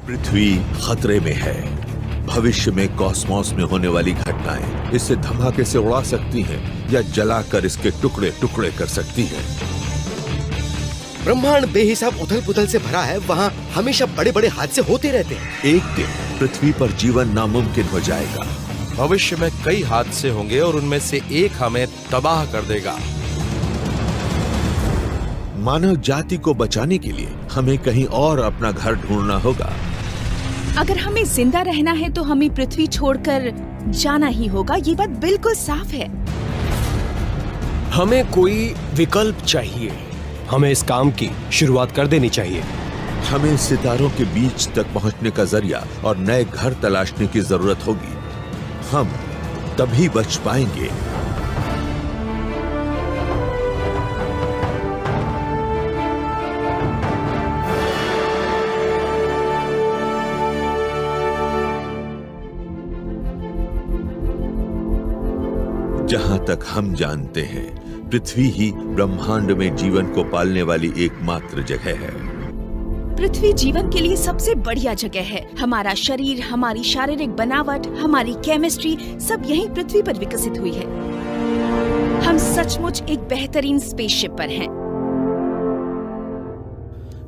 पृथ्वी खतरे में है। भविष्य में कॉस्मोस में होने वाली घटनाएं इसे धमाके से उड़ा सकती हैं या जलाकर इसके टुकड़े टुकड़े कर सकती हैं। ब्रह्मांड बेहिसाब उथल पुथल से भरा है, वहाँ हमेशा बड़े बड़े हादसे होते रहते हैं। एक दिन पृथ्वी पर जीवन नामुमकिन हो जाएगा। भविष्य में कई हादसे होंगे और उनमें से एक हमें तबाह कर देगा। मानव जाति को बचाने के लिए हमें कहीं और अपना घर ढूंढना होगा। अगर हमें जिंदा रहना है तो हमें पृथ्वी छोड़कर जाना ही होगा, ये बात बिल्कुल साफ है। हमें कोई विकल्प चाहिए। हमें इस काम की शुरुआत कर देनी चाहिए। हमें सितारों के बीच तक पहुंचने का जरिया और नए घर तलाशने की जरूरत होगी। हम तभी बच पाएंगे। जहां तक हम जानते हैं, पृथ्वी ही ब्रह्मांड में जीवन को पालने वाली एकमात्र जगह है। पृथ्वी जीवन के लिए सबसे बढ़िया जगह है। हमारा शरीर, हमारी शारीरिक बनावट, हमारी केमिस्ट्री सब यहीं पृथ्वी पर विकसित हुई है। हम सचमुच एक बेहतरीन स्पेसशिप पर हैं।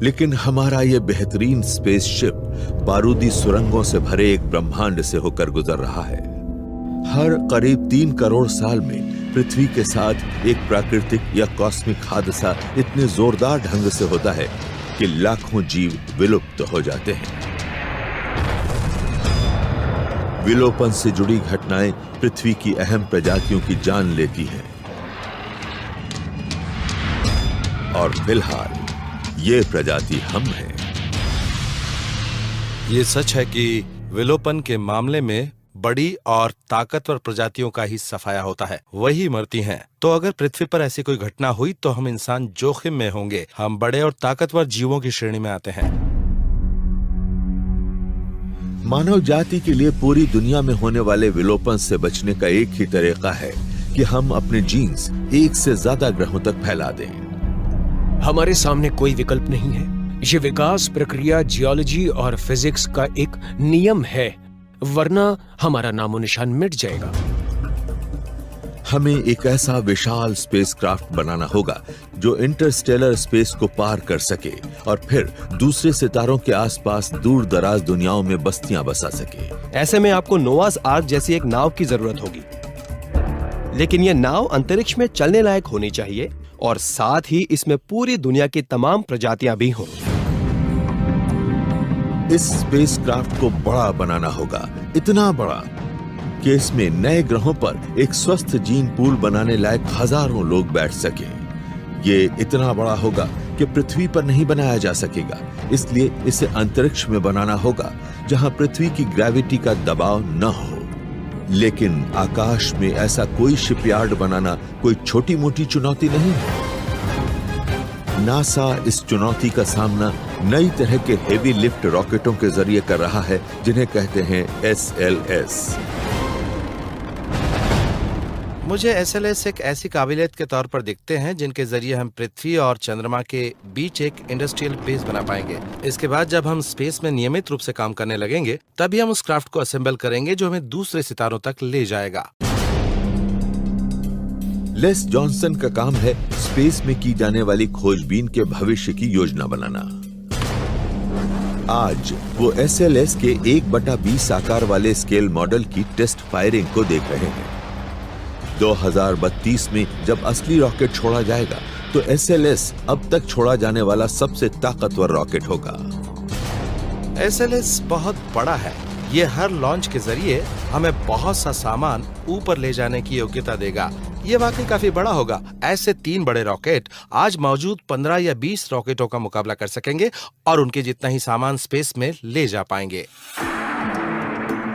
लेकिन हमारा ये बेहतरीन स्पेसशिप बारूदी सुरंगों से भरे एक ब्रह्मांड से होकर गुजर रहा है। हर करीब 3 करोड़ साल में पृथ्वी के साथ एक प्राकृतिक या कॉस्मिक हादसा इतने जोरदार ढंग से होता है कि लाखों जीव विलुप्त हो जाते हैं। विलोपन से जुड़ी घटनाएं पृथ्वी की अहम प्रजातियों की जान लेती हैं। और फिलहाल ये प्रजाति हम हैं। ये सच है कि विलोपन के मामले में बड़ी और ताकतवर प्रजातियों का ही सफाया होता है, वही मरती हैं। तो अगर पृथ्वी पर ऐसी कोई घटना हुई तो हम इंसान जोखिम में होंगे। हम बड़े और ताकतवर जीवों की श्रेणी में आते हैं। मानव जाति के लिए पूरी दुनिया में होने वाले विलोपन से बचने का एक ही तरीका है कि हम अपने जीन्स एक से ज्यादा ग्रहों तक फैला दें। हमारे सामने कोई विकल्प नहीं है। ये विकास प्रक्रिया जियोलॉजी और फिजिक्स का एक नियम है, वरना हमारा नामो निशान मिट जाएगा। हमें एक ऐसा विशाल स्पेसक्राफ्ट बनाना होगा जो इंटरस्टेलर स्पेस को पार कर सके और फिर दूसरे सितारों के आसपास दूर दराज दुनियाओं में बस्तियां बसा सके। ऐसे में आपको नोआस आर्क जैसी एक नाव की जरूरत होगी, लेकिन यह नाव अंतरिक्ष में चलने लायक होनी चाहिए और साथ ही इसमें पूरी दुनिया की तमाम प्रजातियां भी हों। इस स्पेसक्राफ्ट को बड़ा बनाना होगा, इतना बड़ा कि इसमें नए ग्रहों पर एक स्वस्थ जीन पूल बनाने लायक हजारों लोग बैठ सके। ये इतना बड़ा होगा कि पृथ्वी पर नहीं बनाया जा सकेगा, इसलिए इसे अंतरिक्ष में बनाना होगा जहां पृथ्वी की ग्रेविटी का दबाव न हो। लेकिन आकाश में ऐसा कोई शिपयार्ड बनाना कोई छोटी मोटी चुनौती नहीं है। नासा इस चुनौती का सामना नई तरह के हेवी लिफ्ट रॉकेटों के जरिए कर रहा है, जिन्हें कहते हैं SLS। मुझे SLS एक ऐसी काबिलियत के तौर पर दिखते हैं जिनके जरिए हम पृथ्वी और चंद्रमा के बीच एक इंडस्ट्रियल बेस बना पाएंगे। इसके बाद जब हम स्पेस में नियमित रूप से काम करने लगेंगे, तभी हम उस क्राफ्ट को असेंबल करेंगे जो हमें दूसरे सितारों तक ले जाएगा। लेस जॉनसन का काम है स्पेस में की जाने वाली खोजबीन के भविष्य की योजना बनाना। आज वो SLS के 1/20 आकार वाले स्केल मॉडल की टेस्ट फायरिंग को देख रहे हैं। 2032 में जब असली रॉकेट छोड़ा जाएगा तो SLS अब तक छोड़ा जाने वाला सबसे ताकतवर रॉकेट होगा। SLS बहुत बड़ा है। ये हर लॉन्च के जरिए हमें बहुत सा सामान ऊपर ले जाने की योग्यता देगा। ये वाकई काफी बड़ा होगा। ऐसे 3 बड़े रॉकेट आज मौजूद 15 या 20 रॉकेटों का मुकाबला कर सकेंगे और उनके जितना ही सामान स्पेस में ले जा पाएंगे।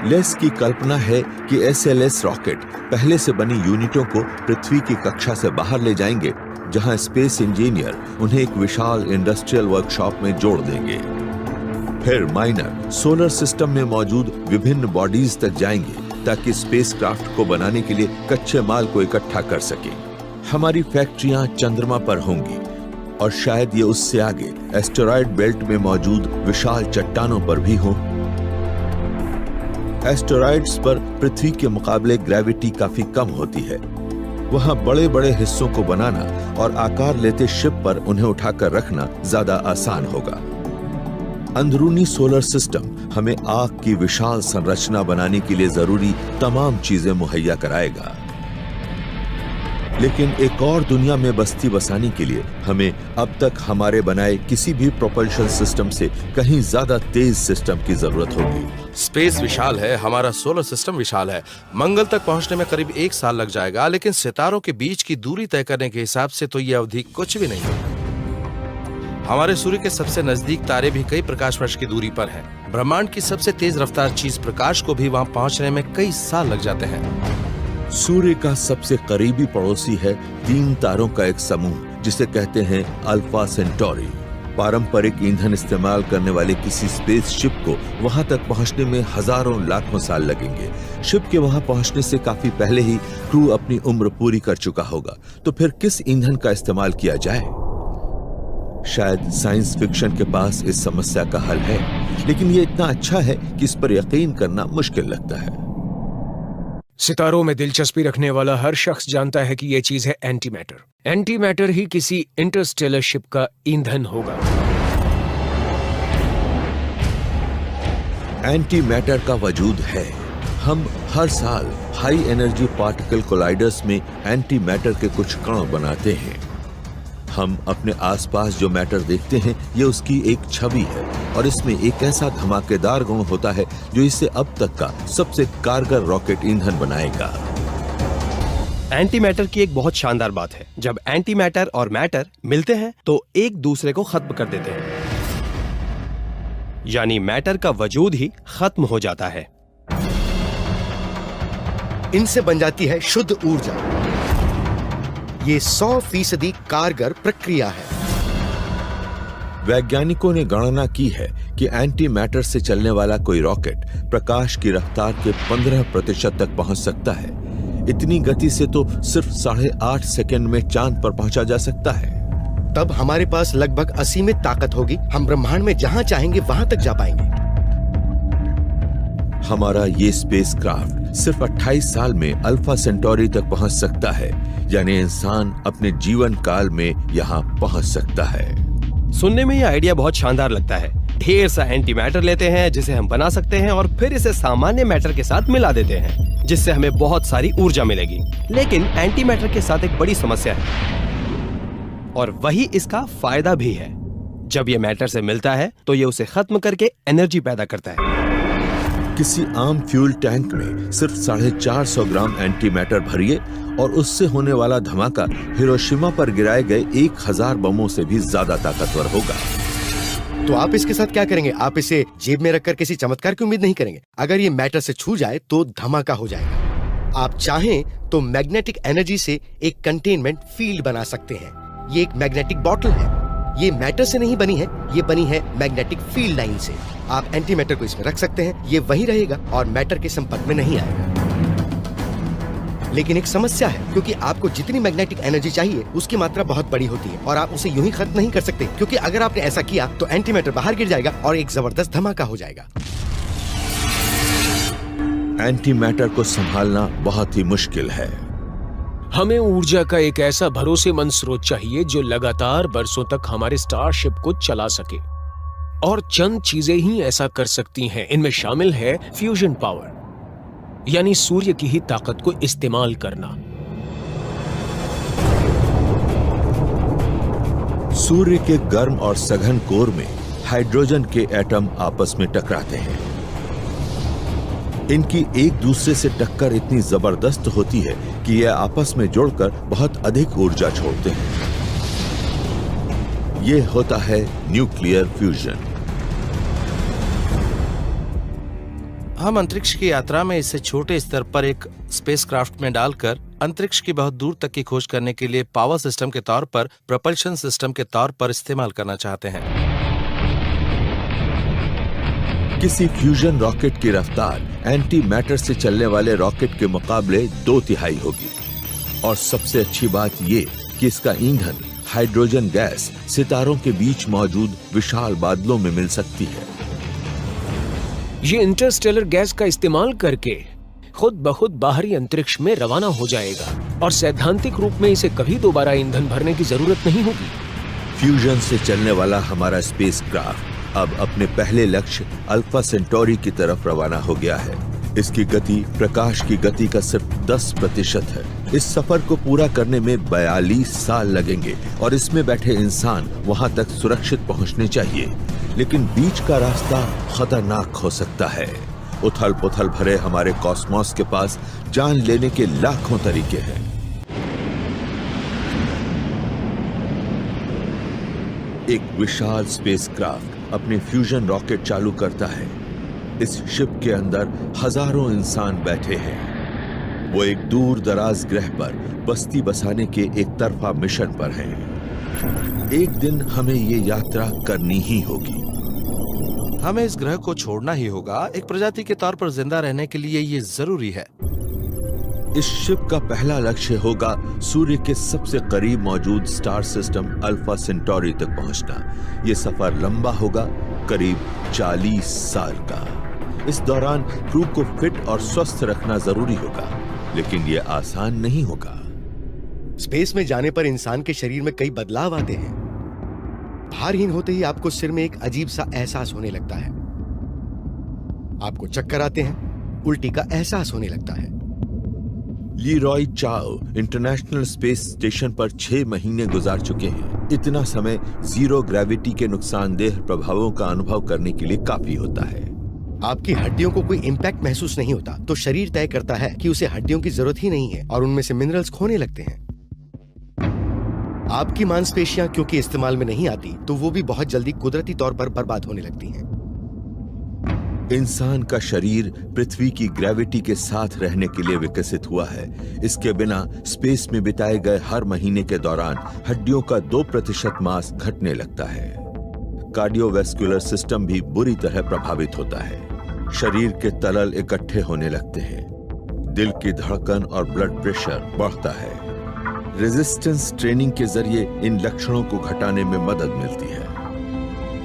लेस की कल्पना है कि SLS रॉकेट पहले से बनी यूनिटों को पृथ्वी की कक्षा से बाहर ले जाएंगे, जहां स्पेस इंजीनियर उन्हें एक विशाल इंडस्ट्रियल वर्कशॉप में जोड़ देंगे। फिर माइनर सोलर सिस्टम में मौजूद विभिन्न बॉडीज तक जाएंगे ताकि स्पेसक्राफ्ट को बनाने के लिए कच्चे माल को इकट्ठा कर सके। हमारी फैक्ट्रियां चंद्रमा पर होंगी, और शायद ये उससे आगे एस्टेरॉयड बेल्ट में मौजूद विशाल चट्टानों पर भी हों। एस्टेरॉयड्स पर पृथ्वी के मुकाबले ग्रेविटी काफी कम होती है। वहां बड़े बड़े हिस्सों को बनाना और आकार लेते शिप पर उन्हें उठाकर रखना ज्यादा आसान होगा। अंदरूनी सोलर सिस्टम हमें आग की विशाल संरचना बनाने के लिए जरूरी तमाम चीजें मुहैया कराएगा, लेकिन एक और दुनिया में बस्ती बसाने के लिए हमें अब तक हमारे बनाए किसी भी प्रोपल्शन सिस्टम से कहीं ज्यादा तेज सिस्टम की जरूरत होगी। स्पेस विशाल है, हमारा सोलर सिस्टम विशाल है। मंगल तक पहुंचने में करीब 1 साल लग जाएगा, लेकिन सितारों के बीच की दूरी तय करने के हिसाब से तो यह अवधि कुछ भी नहीं है। हमारे सूर्य के सबसे नजदीक तारे भी कई प्रकाश वर्ष की दूरी पर हैं। ब्रह्मांड की सबसे तेज रफ्तार चीज प्रकाश को भी वहां पहुंचने में कई साल लग जाते हैं। सूर्य का सबसे करीबी पड़ोसी है 3 तारों का एक समूह जिसे कहते हैं अल्फा सेंटोरी। पारंपरिक ईंधन इस्तेमाल करने वाले किसी स्पेसशिप को वहां तक पहुंचने में हजारों लाखों साल लगेंगे। शिप के वहां पहुंचने से काफी पहले ही क्रू अपनी उम्र पूरी कर चुका होगा। तो फिर किस ईंधन का इस्तेमाल किया जाए? शायद साइंस फिक्शन के पास इस समस्या का हल है, लेकिन ये इतना अच्छा है कि इस पर यकीन करना मुश्किल लगता है। सितारों में दिलचस्पी रखने वाला हर शख्स जानता है कि यह चीज है एंटी मैटर। एंटी मैटर ही किसी इंटरस्टेलर शिप का ईंधन होगा। एंटी मैटर का वजूद है। हम हर साल हाई एनर्जी पार्टिकल कोलाइडर्स में एंटी मैटर के कुछ कण बनाते हैं। हम अपने आसपास जो मैटर देखते हैं ये उसकी एक छवि है, और इसमें एक ऐसा धमाकेदार गुण होता है जो इसे अब तक का सबसे कारगर रॉकेट ईंधन बनाएगा। एंटी मैटर की एक बहुत शानदार बात है, जब एंटी मैटर और मैटर मिलते हैं तो एक दूसरे को खत्म कर देते हैं, यानी मैटर का वजूद ही खत्म हो जाता है। इनसे बन जाती है शुद्ध ऊर्जा। ये 100% कारगर प्रक्रिया है। वैज्ञानिकों ने गणना की है कि एंटी मैटर से चलने वाला कोई रॉकेट प्रकाश की रफ्तार के 15% तक पहुंच सकता है। इतनी गति से तो सिर्फ 8.5 सेकंड में चांद पर पहुंचा जा सकता है। तब हमारे पास लगभग असीमित ताकत होगी। हम ब्रह्मांड में जहां चाहेंगे वहां तक जा पाएंगे। हमारा ये स्पेसक्राफ्ट सिर्फ 28 साल में अल्फा सेंटोरी तक पहुंच सकता है, यानी इंसान अपने जीवन काल में यहाँ पहुंच सकता है। सुनने में यह आइडिया बहुत शानदार लगता है। ढेर सा एंटी मैटर लेते हैं जिसे हम बना सकते हैं और फिर इसे सामान्य मैटर के साथ मिला देते हैं, जिससे हमें बहुत सारी ऊर्जा मिलेगी। लेकिन एंटी मैटर के साथ एक बड़ी समस्या है, और वही इसका फायदा भी है। जब यह मैटर से मिलता है तो यह उसे खत्म करके एनर्जी पैदा करता है। किसी आम फ्यूल टैंक में सिर्फ 450 ग्राम एंटी मैटर भरिए और उससे होने वाला धमाका हिरोशिमा पर गिराए गए 1000 बमों से भी ज्यादा ताकतवर होगा। तो आप इसके साथ क्या करेंगे? आप इसे जेब में रखकर किसी चमत्कार की उम्मीद नहीं करेंगे। अगर ये मैटर से छू जाए तो धमाका हो जाएगा। आप चाहें तो मैग्नेटिक एनर्जी से एक कंटेनमेंट फील्ड बना सकते हैं। ये एक मैग्नेटिक बॉटल है। ये मैटर से नहीं बनी है, ये बनी है मैग्नेटिक फील्ड लाइन से। आप एंटी मैटर को इसमें रख सकते हैं, ये वहीं रहेगा और मैटर के संपर्क में नहीं आएगा। लेकिन एक समस्या है, क्योंकि आपको जितनी मैग्नेटिक एनर्जी चाहिए उसकी मात्रा बहुत बड़ी होती है और आप उसे यूं ही खत्म नहीं कर सकते, क्योंकि अगर आपने ऐसा किया तो एंटी मैटर बाहर गिर जाएगा और एक जबरदस्त धमाका हो जाएगा। एंटी मैटर को संभालना बहुत ही मुश्किल है। हमें ऊर्जा का एक ऐसा भरोसेमंद स्रोत चाहिए जो लगातार बरसों तक हमारे स्टारशिप को चला सके, और चंद चीजें ही ऐसा कर सकती हैं। इनमें शामिल है फ्यूजन पावर, यानी सूर्य की ही ताकत को इस्तेमाल करना। सूर्य के गर्म और सघन कोर में हाइड्रोजन के एटम आपस में टकराते हैं। इनकी एक दूसरे से टक्कर इतनी जबरदस्त होती है कि ये आपस में जुड़कर बहुत अधिक ऊर्जा छोड़ते हैं। ये होता है न्यूक्लियर फ्यूजन। हम अंतरिक्ष की यात्रा में इसे छोटे स्तर पर एक स्पेसक्राफ्ट में डालकर अंतरिक्ष की बहुत दूर तक की खोज करने के लिए पावर सिस्टम के तौर पर, प्रोपल्शन सिस्टम के तौर पर इस्तेमाल करना चाहते हैं। किसी फ्यूजन रॉकेट की रफ्तार एंटी मैटर से चलने वाले रॉकेट के मुकाबले 2/3 होगी, और सबसे अच्छी बात ये कि इसका ईंधन हाइड्रोजन गैस सितारों के बीच मौजूद विशाल बादलों में मिल सकती है। ये इंटरस्टेलर गैस का इस्तेमाल करके खुद ब खुद बाहरी अंतरिक्ष में रवाना हो जाएगा और सैद्धांतिक रूप में इसे कभी दोबारा ईंधन भरने की जरूरत नहीं होगी। फ्यूजन से चलने वाला हमारा स्पेसक्राफ्ट अब अपने पहले लक्ष्य अल्फा सेंटोरी की तरफ रवाना हो गया है। इसकी गति प्रकाश की गति का सिर्फ 10% है। इस सफर को पूरा करने में 42 साल लगेंगे और इसमें बैठे इंसान वहां तक सुरक्षित पहुंचने चाहिए, लेकिन बीच का रास्ता खतरनाक हो सकता है। उथल पुथल भरे हमारे कॉस्मोस के पास जान लेने के लाखों तरीके हैं। एक विशाल स्पेसक्राफ्ट अपने फ्यूजन रॉकेट चालू करता है। इस शिप के अंदर हजारों इंसान बैठे हैं। वो एक दूर दराज ग्रह पर बस्ती बसाने के एक तरफा मिशन पर हैं। एक दिन हमें ये यात्रा करनी ही होगी। हमें इस ग्रह को छोड़ना ही होगा। एक प्रजाति के तौर पर जिंदा रहने के लिए ये जरूरी है। इस शिप का पहला लक्ष्य होगा सूर्य के सबसे करीब मौजूद स्टार सिस्टम अल्फा सेंटोरी तक पहुंचना। यह सफर लंबा होगा, करीब 40 साल का। इस दौरान क्रू को फिट और स्वस्थ रखना जरूरी होगा, लेकिन यह आसान नहीं होगा। स्पेस में जाने पर इंसान के शरीर में कई बदलाव आते हैं। भारहीन होते ही आपको सिर में एक अजीब सा एहसास होने लगता है। आपको चक्कर आते हैं, उल्टी का एहसास होने लगता है। लीरॉय चाओ इंटरनेशनल स्पेस स्टेशन पर 6 महीने गुजार चुके हैं। इतना समय जीरो ग्रेविटी के नुकसानदेह प्रभावों का अनुभव करने के लिए काफी होता है। आपकी हड्डियों को कोई इंपैक्ट महसूस नहीं होता, तो शरीर तय करता है कि उसे हड्डियों की जरूरत ही नहीं है और उनमें से मिनरल्स खोने लगते हैं। आपकी मांसपेशियां क्योंकि इस्तेमाल में नहीं आती, तो वो भी बहुत जल्दी कुदरती तौर पर बर्बाद होने लगती हैं। इंसान का शरीर पृथ्वी की ग्रेविटी के साथ रहने के लिए विकसित हुआ है। इसके बिना स्पेस में बिताए गए हर महीने के दौरान हड्डियों का 2% मास घटने लगता है। कार्डियोवैस्कुलर सिस्टम भी बुरी तरह प्रभावित होता है। शरीर के तलल इकट्ठे होने लगते हैं। दिल की धड़कन और ब्लड प्रेशर बढ़ता है। रेजिस्टेंस ट्रेनिंग के जरिए इन लक्षणों को घटाने में मदद मिलती है।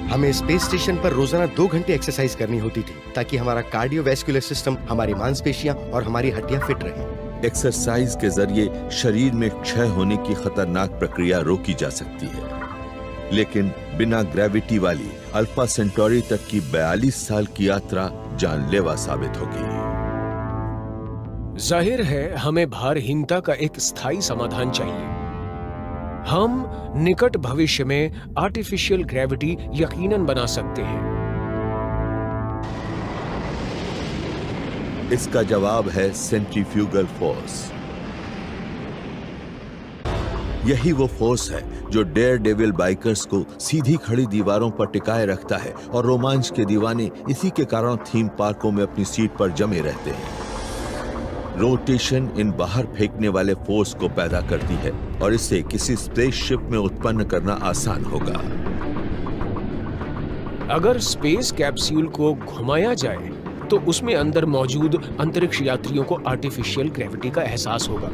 हमें स्पेस स्टेशन पर रोजाना 2 घंटे एक्सरसाइज करनी होती थी, ताकि हमारा कार्डियोवैस्कुलर सिस्टम, हमारी मांसपेशियां और हमारी हड्डियां फिट रहें। एक्सरसाइज के जरिए शरीर में क्षय होने की खतरनाक प्रक्रिया रोकी जा सकती है, लेकिन बिना ग्रेविटी वाली अल्फा सेंटोरी तक की 42 साल की यात्रा जानलेवा साबित होगी। जाहिर है हमें भारहीनता का एक स्थायी समाधान चाहिए। हम निकट भविष्य में आर्टिफिशियल ग्रेविटी यकीनन बना सकते हैं। इसका जवाब है सेंट्रीफ्यूगल फोर्स। यही वो फोर्स है जो डेयर डेविल बाइकर्स को सीधी खड़ी दीवारों पर टिकाए रखता है और रोमांच के दीवाने इसी के कारण थीम पार्कों में अपनी सीट पर जमे रहते हैं। रोटेशन इन बाहर फेंकने वाले फोर्स को पैदा करती है और इसे किसी स्पेसशिप में उत्पन्न करना आसान होगा। अगर स्पेस कैप्सूल को घुमाया जाए तो उसमें अंदर मौजूद अंतरिक्ष यात्रियों को आर्टिफिशियल ग्रेविटी का एहसास होगा।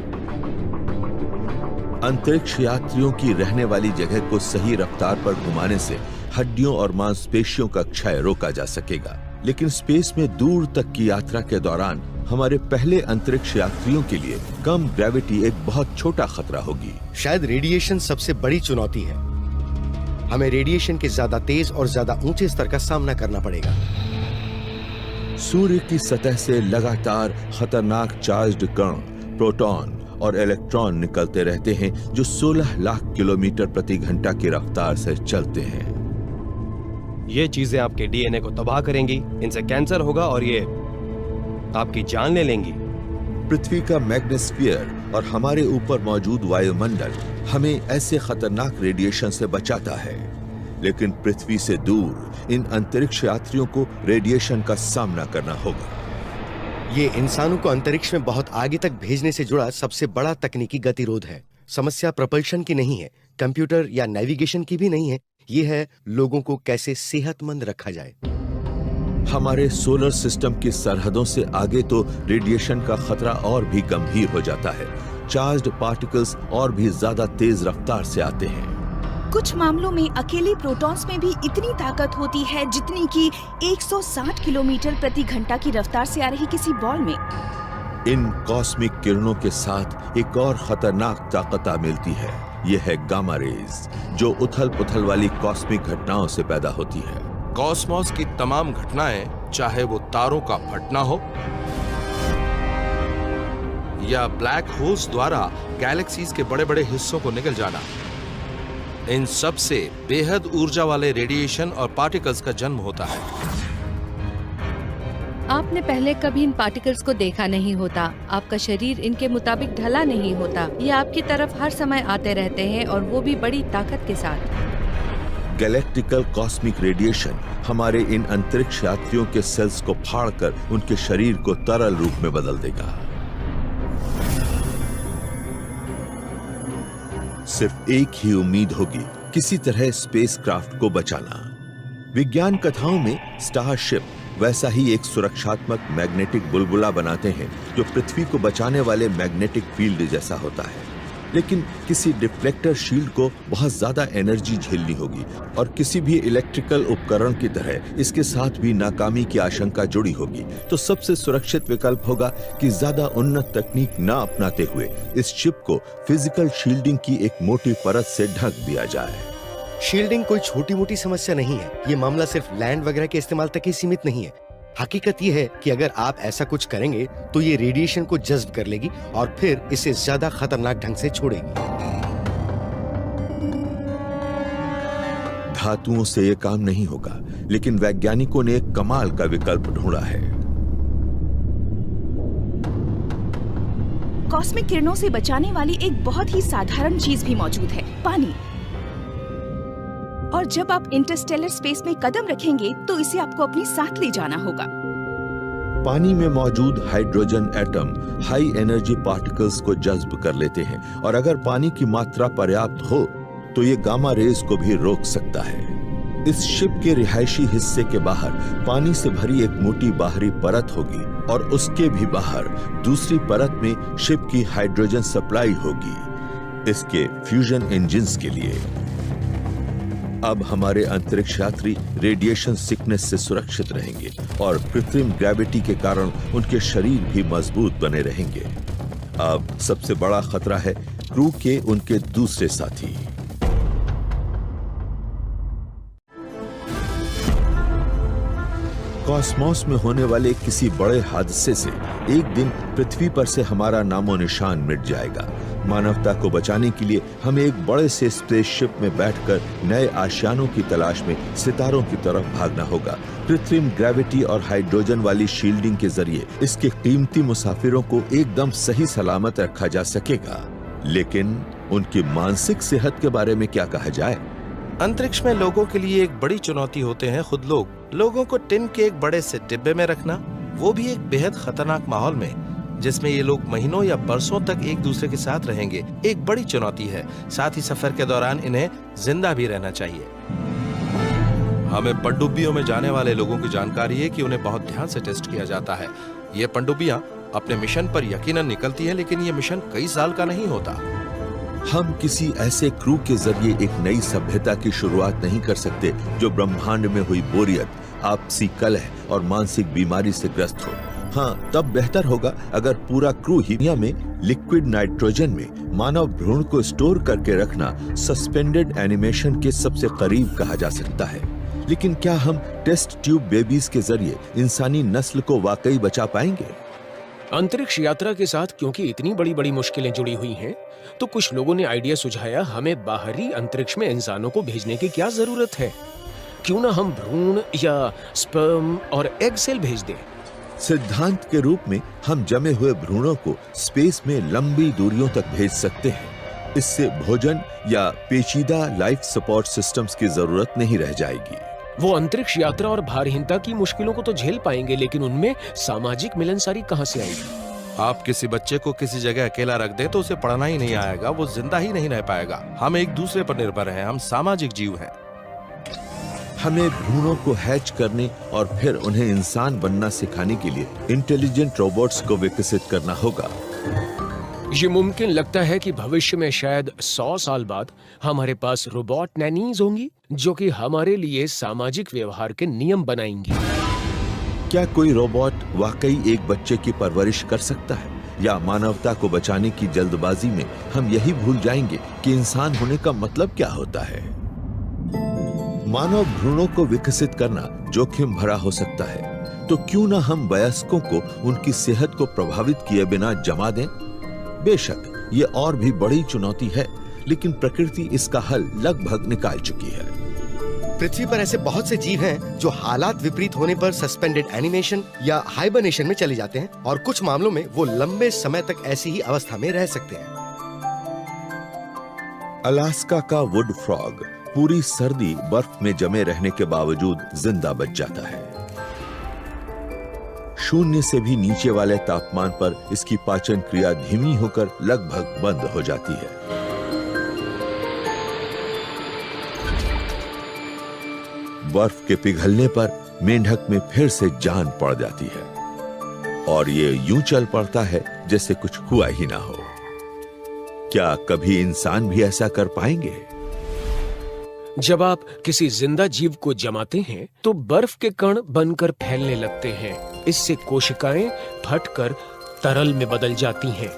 अंतरिक्ष यात्रियों की रहने वाली जगह को सही रफ्तार पर घुमाने से हड्डियों और मांसपेशियों का क्षय रोका जा सकेगा, लेकिन स्पेस में दूर तक की यात्रा के दौरान हमारे पहले अंतरिक्ष यात्रियों के लिए कम ग्रेविटी एक बहुत छोटा खतरा होगी। शायद रेडिएशन सबसे बड़ी चुनौती है। हमें रेडिएशन के ज्यादा तेज और ज्यादा ऊंचे स्तर का सामना करना पड़ेगा। सूर्य की सतह से लगातार खतरनाक चार्ज्ड कण, प्रोटॉन और इलेक्ट्रॉन निकलते रहते हैं जो 16 लाख किलोमीटर प्रति घंटा की रफ्तार से चलते हैं। ये चीजें आपके डीएनए को तबाह करेंगी, इनसे कैंसर होगा और ये आपकी जान ले लेंगी। पृथ्वी का मैग्नेस्फीयर और हमारे ऊपर मौजूद वायुमंडल हमें ऐसे खतरनाक रेडिएशन से बचाता है, लेकिन पृथ्वी से दूर इन अंतरिक्ष यात्रियों को रेडिएशन का सामना करना होगा। ये इंसानों को अंतरिक्ष में बहुत आगे तक भेजने से जुड़ा सबसे बड़ा तकनीकी गतिरोध है। समस्या प्रपल्शन की नहीं है, कंप्यूटर या नेविगेशन की भी नहीं है। ये है लोगों को कैसे सेहतमंद रखा जाए। हमारे सोलर सिस्टम की सरहदों से आगे तो रेडिएशन का खतरा और भी गंभीर हो जाता है। चार्ज्ड पार्टिकल्स और भी ज्यादा तेज रफ्तार से आते हैं। कुछ मामलों में अकेले प्रोटॉन्स में भी इतनी ताकत होती है जितनी कि 160 किलोमीटर प्रति घंटा की रफ्तार से आ रही किसी बॉल में। इन कॉस्मिक किरणों के साथ एक और खतरनाक ताकत मिलती है। यह है गामा रेज, जो उथल पुथल वाली कॉस्मिक घटनाओं से पैदा होती है। कॉस्मोस की तमाम घटनाएं, चाहे वो तारों का फटना हो या ब्लैक होल्स द्वारा गैलेक्सीज के बड़े बड़े हिस्सों को निगल जाना, इन सब से बेहद ऊर्जा वाले रेडिएशन और पार्टिकल्स का जन्म होता है। आपने पहले कभी इन पार्टिकल्स को देखा नहीं होता, आपका शरीर इनके मुताबिक ढला नहीं होता, ये आपकी तरफ हर समय आते रहते हैं और वो भी बड़ी ताकत के साथ। गैलेक्टिकल कॉस्मिक रेडिएशन हमारे इन अंतरिक्ष यात्रियों के सेल्स को फाड़कर उनके शरीर को तरल रूप में बदल देगा। सिर्फ एक ही उम्मीद होगी, किसी तरह स्पेसक्राफ्ट को बचाना। विज्ञान कथाओं में स्टारशिप वैसा ही एक सुरक्षात्मक मैग्नेटिक बुलबुला बनाते हैं जो पृथ्वी को बचाने वाले मैग्नेटिक फील्ड जैसा होता है। लेकिन किसी डिफ्लेक्टर शील्ड को बहुत ज्यादा एनर्जी झेलनी होगी और किसी भी इलेक्ट्रिकल उपकरण की तरह इसके साथ भी नाकामी की आशंका जुड़ी होगी। तो सबसे सुरक्षित विकल्प होगा कि ज्यादा उन्नत तकनीक न अपनाते हुए इस शिप को फिजिकल शील्डिंग की एक मोटी परत से ढक दिया जाए। शील्डिंग कोई छोटी मोटी समस्या नहीं है। ये मामला सिर्फ लैंड वगैरह के इस्तेमाल तक ही सीमित नहीं है। हकीकत ये है कि अगर आप ऐसा कुछ करेंगे तो ये रेडिएशन को जज्ब कर लेगी और फिर इसे ज्यादा खतरनाक ढंग से छोड़ेगी। धातुओं से ये काम नहीं होगा, लेकिन वैज्ञानिकों ने एक कमाल का विकल्प ढूंढा है। कॉस्मिक किरणों से बचाने वाली एक बहुत ही साधारण चीज भी मौजूद है, पानी। और जब आप इंटरस्टेलर स्पेस में कदम रखेंगे तो इसे आपको अपने साथ ले जाना होगा। पानी में मौजूद hydrogen atom high energy particles को जज्ब कर लेते हैं और अगर पानी की मात्रा पर्याप्त हो तो ये गामा रेज को भी रोक सकता है। इस शिप के रिहायशी हिस्से के बाहर पानी से भरी एक मोटी बाहरी परत होगी और उसके भी बाहर दूसरी परत में शिप की हाइड्रोजन सप्लाई होगी इसके फ्यूजन इंजिन्स के लिए। अब हमारे अंतरिक्ष यात्री रेडिएशन सिकनेस से सुरक्षित रहेंगे और कृत्रिम ग्रेविटी के कारण उनके शरीर भी मजबूत बने रहेंगे। अब सबसे बड़ा खतरा है क्रू के उनके दूसरे साथी। कॉस्मोस में होने वाले किसी बड़े हादसे से एक दिन पृथ्वी पर से हमारा नामो निशान मिट जाएगा। मानवता को बचाने के लिए हमें एक बड़े से स्पेसशिप में बैठकर नए आशियानों की तलाश में सितारों की तरफ भागना होगा। कृत्रिम ग्रेविटी और हाइड्रोजन वाली शील्डिंग के जरिए इसके कीमती मुसाफिरों को एकदम सही सलामत रखा जा सकेगा। लेकिन उनकी मानसिक सेहत के बारे में क्या कहा जाए? अंतरिक्ष में लोगों के लिए एक बड़ी चुनौती होते हैं खुद लोग। लोगों को टिन के एक बड़े से डिब्बे में रखना, वो भी एक बेहद खतरनाक माहौल में जिसमें ये लोग महीनों या बरसों तक एक दूसरे के साथ रहेंगे, एक बड़ी चुनौती है। साथ ही सफर के दौरान इन्हें जिंदा भी रहना चाहिए। हमें पनडुब्बियों में जाने वाले लोगों की जानकारी है कि उन्हें बहुत ध्यान से टेस्ट किया जाता है। ये पनडुब्बियां अपने मिशन पर यकीनन निकलती हैं, लेकिन ये मिशन कई साल का नहीं होता। हम किसी ऐसे क्रू के जरिए एक नई सभ्यता की शुरुआत नहीं कर सकते जो ब्रह्मांड में हुई बोरियत, आपसी कलह और मानसिक बीमारी से ग्रस्त हो। हाँ, तब बेहतर होगा अगर पूरा क्रू ही दुनिया में लिक्विड नाइट्रोजन में मानव भ्रूण को स्टोर करके रखना सस्पेंडेड एनिमेशन के सबसे करीब कहा जा सकता है। लेकिन क्या हम टेस्ट ट्यूब बेबीज के जरिए इंसानी नस्ल को वाकई बचा पाएंगे? अंतरिक्ष यात्रा के साथ क्योंकि इतनी बड़ी बड़ी मुश्किलें जुड़ी हुई हैं, तो कुछ लोगों ने आइडिया सुझाया, हमें बाहरी अंतरिक्ष में इंसानों को भेजने की क्या जरूरत है? क्यों ना हम भ्रूण या स्पर्म और एग सेल भेज दें? सिद्धांत के रूप में हम जमे हुए भ्रूणों को स्पेस में लंबी दूरियों तक भेज सकते हैं। इससे भोजन या पेचीदा लाइफ सपोर्ट सिस्टम्स की जरूरत नहीं रह जाएगी। वो अंतरिक्ष यात्रा और भारहीनता की मुश्किलों को तो झेल पाएंगे, लेकिन उनमें सामाजिक मिलनसारी कहां से आएगी? आप किसी बच्चे को किसी जगह अकेला रख दें तो उसे पढ़ना ही नहीं आएगा, वो जिंदा ही नहीं रह पाएगा। हम एक दूसरे पर निर्भर हैं, हम सामाजिक जीव हैं। हमें भ्रूणों को हैच करने और फिर उन्हें इंसान बनना सिखाने के लिए इंटेलिजेंट रोबोट्स को विकसित करना होगा। ये मुमकिन लगता है कि भविष्य में शायद 100 साल बाद हमारे पास रोबोट नैनीज होंगी जो कि हमारे लिए सामाजिक व्यवहार के नियम बनाएंगी। क्या कोई रोबोट वाकई एक बच्चे की परवरिश कर सकता है, या मानवता को बचाने की जल्दबाजी में हम यही भूल जाएंगे कि इंसान होने का मतलब क्या होता है? मानव भ्रूणों को विकसित करना जोखिम भरा हो सकता है, तो क्यों ना हम वयस्कों को उनकी सेहत को प्रभावित किए बिना जमा दें? बेशक ये और भी बड़ी चुनौती है, लेकिन प्रकृति इसका हल लगभग निकाल चुकी है। पृथ्वी पर ऐसे बहुत से जीव हैं जो हालात विपरीत होने पर सस्पेंडेड एनिमेशन या हाइबरनेशन में चले जाते हैं, और कुछ मामलों में वो लंबे समय तक ऐसी ही अवस्था में रह सकते हैं। अलास्का का वुड फ्रॉग पूरी सर्दी बर्फ में जमे रहने के बावजूद जिंदा बच जाता है। शून्य से भी नीचे वाले तापमान पर इसकी पाचन क्रिया धीमी होकर लगभग बंद हो जाती है। बर्फ के पिघलने पर मेंढक में फिर से जान पड़ जाती है, और ये यूं चल पड़ता है जैसे कुछ हुआ ही ना हो। क्या कभी इंसान भी ऐसा कर पाएंगे? जब आप किसी जिंदा जीव को जमाते हैं तो बर्फ के कण बनकर फैलने लगते हैं। इससे कोशिकाएं फटकर तरल में बदल जाती हैं।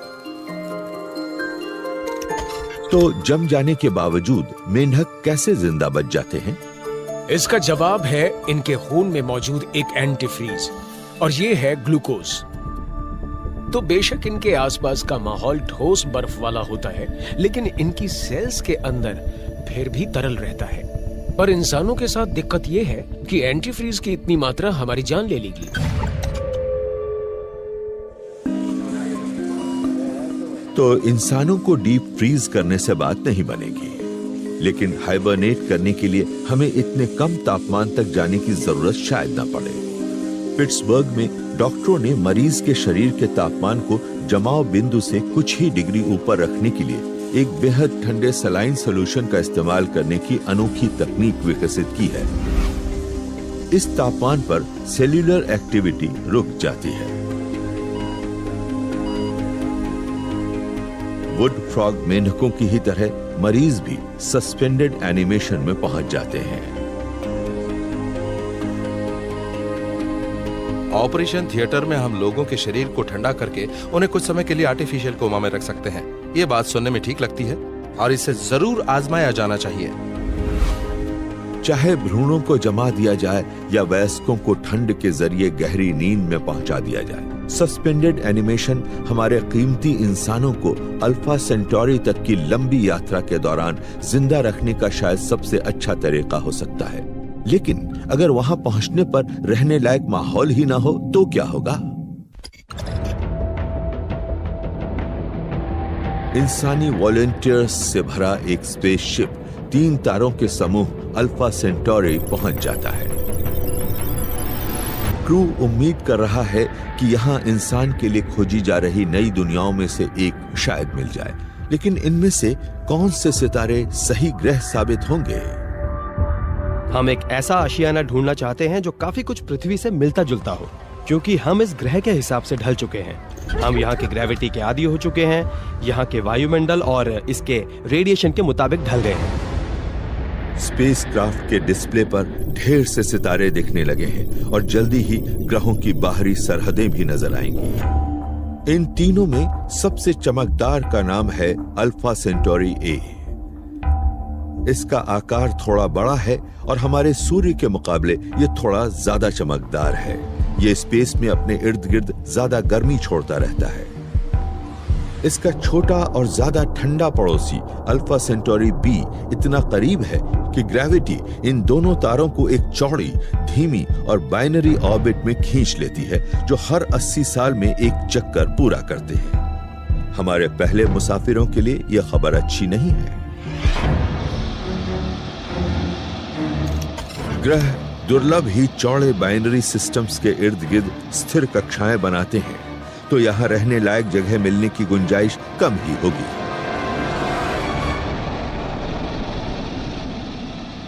तो जम जाने के बावजूद मेंढक कैसे जिंदा बच जाते हैं? इसका जवाब है इनके खून में मौजूद एक एंटीफ्रीज, और ये है ग्लूकोज। तो बेशक इनके आसपास का माहौल ठोस बर्फ वाला होता है, लेकिन इनकी सेल्स के अंदर फिर भी तरल रहता है। पर इंसानों के साथ दिक्कत यह है कि एंटीफ्रीज की इतनी मात्रा हमारी जान ले लेगी। तो इंसानों को डीप फ्रीज करने से बात नहीं बनेगी, लेकिन हाइबरनेट करने के लिए हमें इतने कम तापमान तक जाने की जरूरत शायद न पड़े। पिट्सबर्ग में डॉक्टरों ने मरीज के शरीर के तापमान को जमाव बिंदु से कुछ ही डिग्री ऊपर रखने के लिए एक बेहद ठंडे सलाइन सॉल्यूशन का इस्तेमाल करने की अनोखी तकनीक विकसित की है। इस तापमान पर सेल्यूलर एक्टिविटी रुक जाती है। वुड फ्रॉग मेंढकों की ही तरह मरीज भी सस्पेंडेड एनिमेशन में पहुंच जाते हैं। ऑपरेशन थिएटर में हम लोगों के शरीर को ठंडा करके उन्हें कुछ समय के लिए आर्टिफिशियल कोमा में रख सकते हैं। ये बात सुनने में ठीक लगती है और इसे जरूर आजमाया जाना चाहिए। चाहे भ्रूणों को जमा दिया जाए या वयस्कों को ठंड के जरिए गहरी नींद में पहुंचा दिया जाए, सस्पेंडेड एनिमेशन हमारे कीमती इंसानों को अल्फा सेंटोरी तक की लंबी यात्रा के दौरान जिंदा रखने का शायद सबसे अच्छा तरीका हो सकता है। लेकिन अगर वहां पहुंचने पर रहने लायक माहौल ही ना हो तो क्या होगा? इंसानी वॉलंटियर्स से भरा एक स्पेसशिप 3 तारों के समूह अल्फा सेंटोरी पहुंच जाता है। क्रू उम्मीद कर रहा है कि यहां इंसान के लिए खोजी जा रही नई दुनियाओं में से एक शायद मिल जाए, लेकिन इनमें से कौन से सितारे सही ग्रह साबित होंगे? हम एक ऐसा आशियाना ढूंढना चाहते हैं जो काफी कुछ पृथ्वी से मिलता जुलता हो, क्योंकि हम इस ग्रह के हिसाब से ढल चुके हैं। हम यहाँ की ग्रेविटी के आदी हो चुके हैं, यहाँ के वायुमंडल और इसके रेडिएशन के मुताबिक ढल गए हैं। स्पेसक्राफ्ट के डिस्प्ले पर ढेर से सितारे दिखने लगे हैं और जल्दी ही ग्रहों की बाहरी सरहदें भी नजर आएंगी। इन तीनों में सबसे चमकदार का नाम है अल्फा सेंटोरी ए। इसका आकार थोड़ा बड़ा है और हमारे सूर्य के मुकाबले ये थोड़ा ज्यादा चमकदार है। ये स्पेस में अपने इर्द गिर्द ज्यादा गर्मी छोड़ता रहता है। इसका छोटा और ज्यादा ठंडा पड़ोसी अल्फा सेंटोरी बी इतना करीब है कि ग्रेविटी इन दोनों तारों को एक चौड़ी, धीमी और बाइनरी ऑर्बिट में खींच लेती है, जो हर 80 साल में एक चक्कर पूरा करते हैं। हमारे पहले मुसाफिरों के लिए यह खबर अच्छी नहीं है। ग्रह दुर्लभ ही चौड़े बाइनरी सिस्टम्स के इर्द गिर्द स्थिर कक्षाएं बनाते हैं, तो यहां रहने लायक जगह मिलने की गुंजाइश कम ही होगी।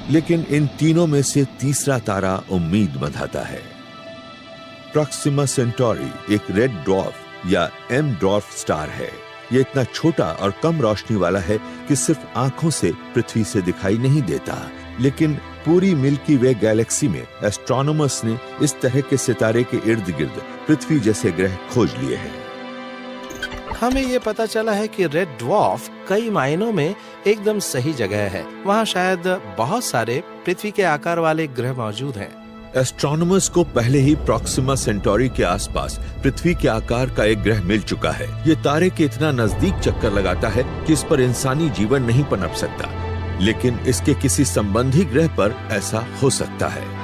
लेकिन इन तीनों में से तीसरा तारा उम्मीद बंधाता है। प्रॉक्सिमा सेंटोरी एक रेड ड्वार्फ या एम ड्वार्फ स्टार है। ये इतना छोटा और कम रोशनी वाला है कि सिर्फ आंखों से पृथ्वी से दिखाई नहीं देता। लेकिन पूरी मिल्की वे गैलेक्सी में एस्ट्रोनॉमर्स ने इस तरह के सितारे के इर्द गिर्द पृथ्वी जैसे ग्रह खोज लिए हैं। हमें ये पता चला है कि रेड ड्वार्फ कई मायनों में एकदम सही जगह है। वहाँ शायद बहुत सारे पृथ्वी के आकार वाले ग्रह मौजूद हैं। एस्ट्रोनॉमर्स को पहले ही प्रॉक्सिमा सेंटोरी के आसपास पृथ्वी के आकार का एक ग्रह मिल चुका है। ये तारे के इतना नजदीक चक्कर लगाता है कि इस पर इंसानी जीवन नहीं पनप सकता, लेकिन इसके किसी संबंधी ग्रह पर ऐसा हो सकता है।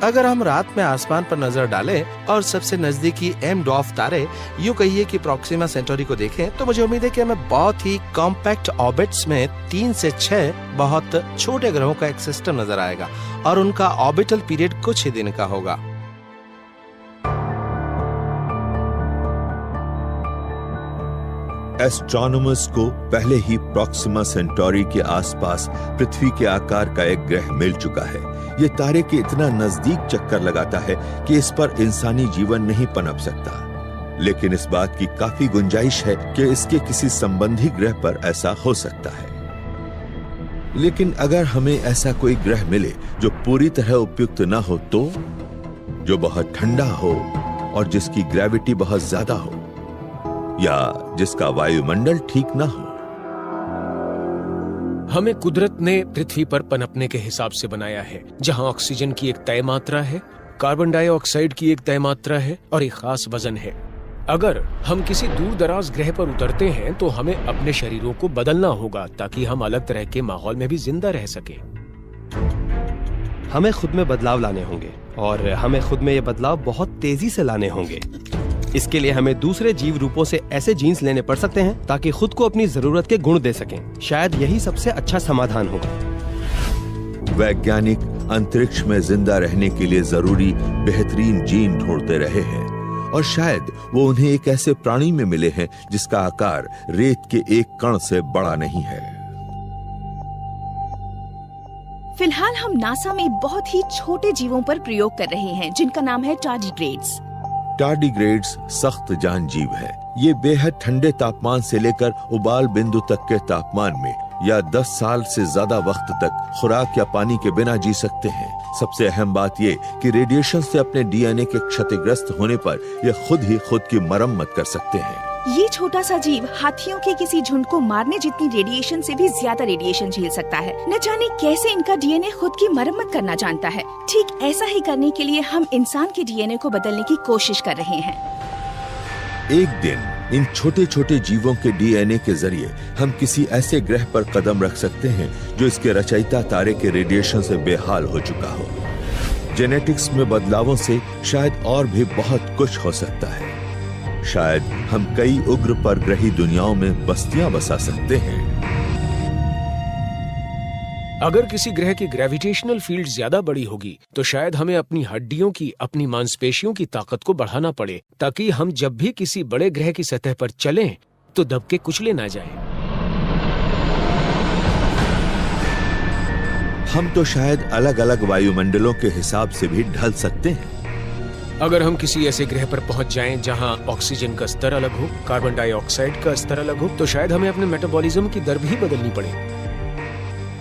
अगर हम रात में आसमान पर नजर डालें और सबसे नजदीकी एम ड्वार्फ तारे, यूं कहिए कि प्रॉक्सिमा सेंटोरी को देखें, तो मुझे उम्मीद है कि हमें बहुत ही कॉम्पैक्ट ऑर्बिट्स में 3 से 6 बहुत छोटे ग्रहों का एक सिस्टम नजर आएगा और उनका ऑर्बिटल पीरियड कुछ ही दिन का होगा। एस्ट्रोनॉमर्स को पहले ही प्रॉक्सिमा सेंटोरी के आसपास पृथ्वी के आकार का एक ग्रह मिल चुका है। ये तारे के इतना नजदीक चक्कर लगाता है कि इस पर इंसानी जीवन नहीं पनप सकता, लेकिन इस बात की काफी गुंजाइश है कि इसके किसी संबंधी ग्रह पर ऐसा हो सकता है। लेकिन अगर हमें ऐसा कोई ग्रह मिले जो पूरी तरह उपयुक्त न हो, तो जो बहुत ठंडा हो और जिसकी ग्रेविटी बहुत ज्यादा हो, या जिसका वायुमंडल ठीक ना हो। हमें कुदरत ने पृथ्वी पर पनपने के हिसाब से बनाया है, जहां ऑक्सीजन की एक तय मात्रा है, कार्बन डाइऑक्साइड की एक तय मात्रा है और एक खास वजन है। अगर हम किसी दूर दराज ग्रह पर उतरते हैं तो हमें अपने शरीरों को बदलना होगा ताकि हम अलग तरह के माहौल में भी जिंदा रह सकें। हमें खुद में बदलाव लाने होंगे और हमें खुद में ये बदलाव बहुत तेजी से लाने होंगे। इसके लिए हमें दूसरे जीव रूपों से ऐसे जीन्स लेने पड़ सकते हैं ताकि खुद को अपनी जरूरत के गुण दे सकें। शायद यही सबसे अच्छा समाधान होगा। वैज्ञानिक अंतरिक्ष में जिंदा रहने के लिए जरूरी बेहतरीन जीन ढूंढते रहे हैं और शायद वो उन्हें एक ऐसे प्राणी में मिले हैं जिसका आकार रेत के एक कण से बड़ा नहीं है। फिलहाल हम नासा में बहुत ही छोटे जीवों पर प्रयोग कर रहे हैं जिनका नाम है टार्डिग्रेड्स। टार्डिग्रेड्स सख्त जान जीव है। ये बेहद ठंडे तापमान से लेकर उबाल बिंदु तक के तापमान में या 10 साल से ज्यादा वक्त तक खुराक या पानी के बिना जी सकते हैं। सबसे अहम बात ये कि रेडिएशन से अपने डीएनए के क्षतिग्रस्त होने पर ये खुद ही खुद की मरम्मत कर सकते हैं। ये छोटा सा जीव हाथियों के किसी झुंड को मारने जितनी रेडिएशन से भी ज्यादा रेडिएशन झेल सकता है। न जाने कैसे इनका डीएनए खुद की मरम्मत करना जानता है। ठीक ऐसा ही करने के लिए हम इंसान के डीएनए को बदलने की कोशिश कर रहे हैं। एक दिन इन छोटे छोटे जीवों के डीएनए के जरिए हम किसी ऐसे ग्रह पर कदम रख सकते हैं जो इसके रचयिता तारे के रेडिएशन से बेहाल हो चुका हो। जेनेटिक्स में बदलावों से शायद और भी बहुत कुछ हो सकता है। शायद हम कई उग्र परग्रही दुनियाओं में बस्तियां बसा सकते हैं। अगर किसी ग्रह की ग्रेविटेशनल फील्ड ज्यादा बड़ी होगी तो शायद हमें अपनी हड्डियों की, अपनी मांसपेशियों की ताकत को बढ़ाना पड़े ताकि हम जब भी किसी बड़े ग्रह की सतह पर चलें तो दबके कुचले ना जाएं। हम तो शायद अलग अलग वायुमंडलों के हिसाब से भी ढल सकते हैं। अगर हम किसी ऐसे ग्रह पर पहुंच जाएं जहां ऑक्सीजन का स्तर अलग हो, कार्बन डाइऑक्साइड का स्तर अलग हो, तो शायद हमें अपने मेटाबॉलिज्म की दर भी बदलनी पड़े।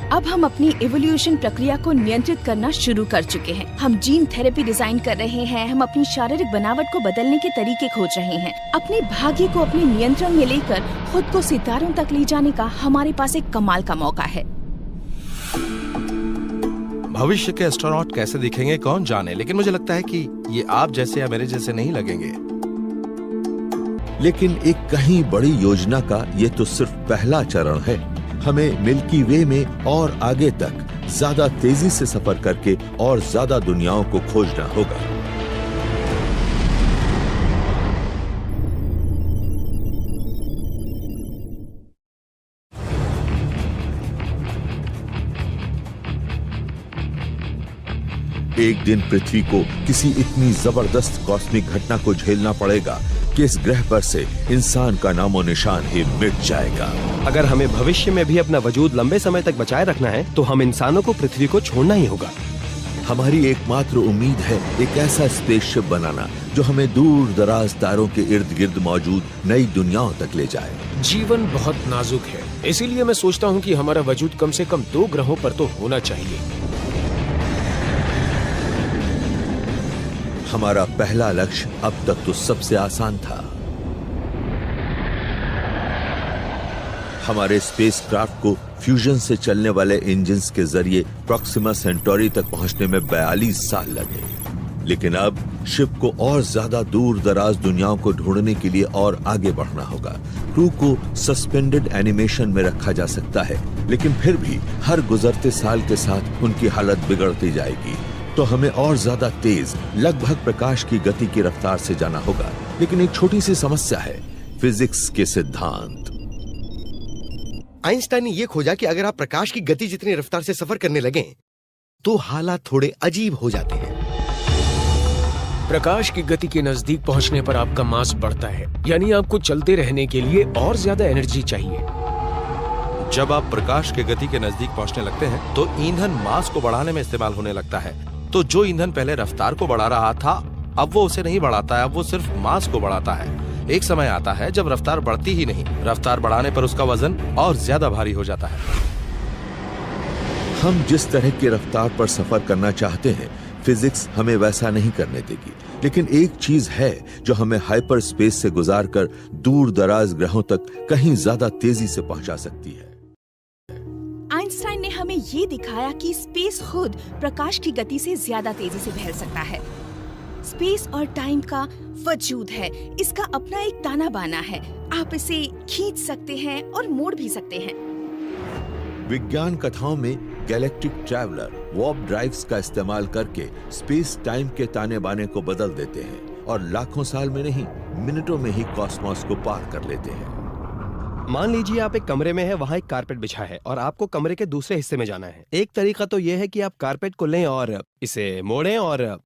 अब हम अपनी इवोल्यूशन प्रक्रिया को नियंत्रित करना शुरू कर चुके हैं। हम जीन थेरेपी डिजाइन कर रहे हैं। हम अपनी शारीरिक बनावट को बदलने के तरीके खोज रहे हैं। अपने भाग्य को अपने नियंत्रण में लेकर खुद को सितारों तक ले जाने का हमारे पास एक कमाल का मौका है। भविष्य के एस्ट्रोनॉट कैसे दिखेंगे कौन जाने, लेकिन मुझे लगता है कि ये आप जैसे या मेरे जैसे नहीं लगेंगे। लेकिन एक कहीं बड़ी योजना का ये तो सिर्फ पहला चरण है। हमें मिल्की वे में और आगे तक ज्यादा तेजी से सफर करके और ज्यादा दुनियाओं को खोजना होगा। एक दिन पृथ्वी को किसी इतनी जबरदस्त कॉस्मिक घटना को झेलना पड़ेगा कि इस ग्रह पर से इंसान का नामो निशान ही मिट जाएगा। अगर हमें भविष्य में भी अपना वजूद लंबे समय तक बचाए रखना है तो हम इंसानों को पृथ्वी को छोड़ना ही होगा। हमारी एकमात्र उम्मीद है एक ऐसा स्पेसशिप बनाना जो हमें दूर दराज तारों के इर्द गिर्द मौजूद नई दुनियाओं तक ले जाए। जीवन बहुत नाजुक है, इसीलिए मैं सोचता हूँ कि हमारा वजूद कम से कम 2 ग्रहों पर तो होना चाहिए। हमारा पहला लक्ष्य अब तक तो सबसे आसान था। हमारे स्पेसक्राफ्ट को फ्यूजन से चलने वाले इंजन्स के जरिए प्रॉक्सिमा सेंटोरी तक पहुंचने में 42 साल लगे, लेकिन अब शिप को और ज्यादा दूर दराज दुनियाओं को ढूंढने के लिए और आगे बढ़ना होगा। क्रू को सस्पेंडेड एनिमेशन में रखा जा सकता है, लेकिन फिर भी हर गुजरते साल के साथ उनकी हालत बिगड़ती जाएगी। तो हमें और ज्यादा तेज, लगभग प्रकाश की गति की रफ्तार से जाना होगा। लेकिन एक छोटी सी समस्या है, फिजिक्स के सिद्धांत। आइंस्टाइन ने यह खोजा कि अगर आप प्रकाश की गति जितनी रफ्तार से सफर करने लगें, तो हालात थोड़े अजीब हो जाते हैं। प्रकाश की गति के नजदीक पहुंचने पर आपका मास बढ़ता है, यानी आपको चलते रहने के लिए और ज्यादा एनर्जी चाहिए। जब आप प्रकाश के गति के नजदीक पहुंचने लगते हैं तो ईंधन मास को बढ़ाने में इस्तेमाल होने लगता है। तो जो ईंधन पहले रफ्तार को बढ़ा रहा था, अब वो उसे नहीं बढ़ाता है, अब वो सिर्फ मास को बढ़ाता है। एक समय आता है जब रफ्तार बढ़ती ही नहीं, रफ्तार बढ़ाने पर उसका वजन और ज्यादा भारी हो जाता है। हम जिस तरह की रफ्तार पर सफर करना चाहते हैं, फिजिक्स हमें वैसा नहीं करने देगी। लेकिन एक चीज है जो हमें हाइपर स्पेस से गुजारकर दूर दराज ग्रहों तक कहीं ज्यादा तेजी से पहुंचा सकती है। आइंस्टाइन ने हमें ये दिखाया कि स्पेस खुद प्रकाश की गति से ज्यादा तेजी से फैल सकता है। स्पेस और टाइम का वजूद है, इसका अपना एक ताना बाना है। आप इसे खींच सकते हैं और मोड़ भी सकते हैं। विज्ञान कथाओं में गैलेक्टिक ट्रैवलर वार्प ड्राइव्स का इस्तेमाल करके स्पेस टाइम के ताने बाने को बदल देते हैं और लाखों साल में नहीं, मिनटों में ही कॉस्मोस को पार कर लेते हैं। मान लीजिए आप एक कमरे में हैं, वहाँ एक कारपेट बिछा है और आपको कमरे के दूसरे हिस्से में जाना है। एक तरीका तो यह है कि आप कारपेट को लें और इसे मोड़ें और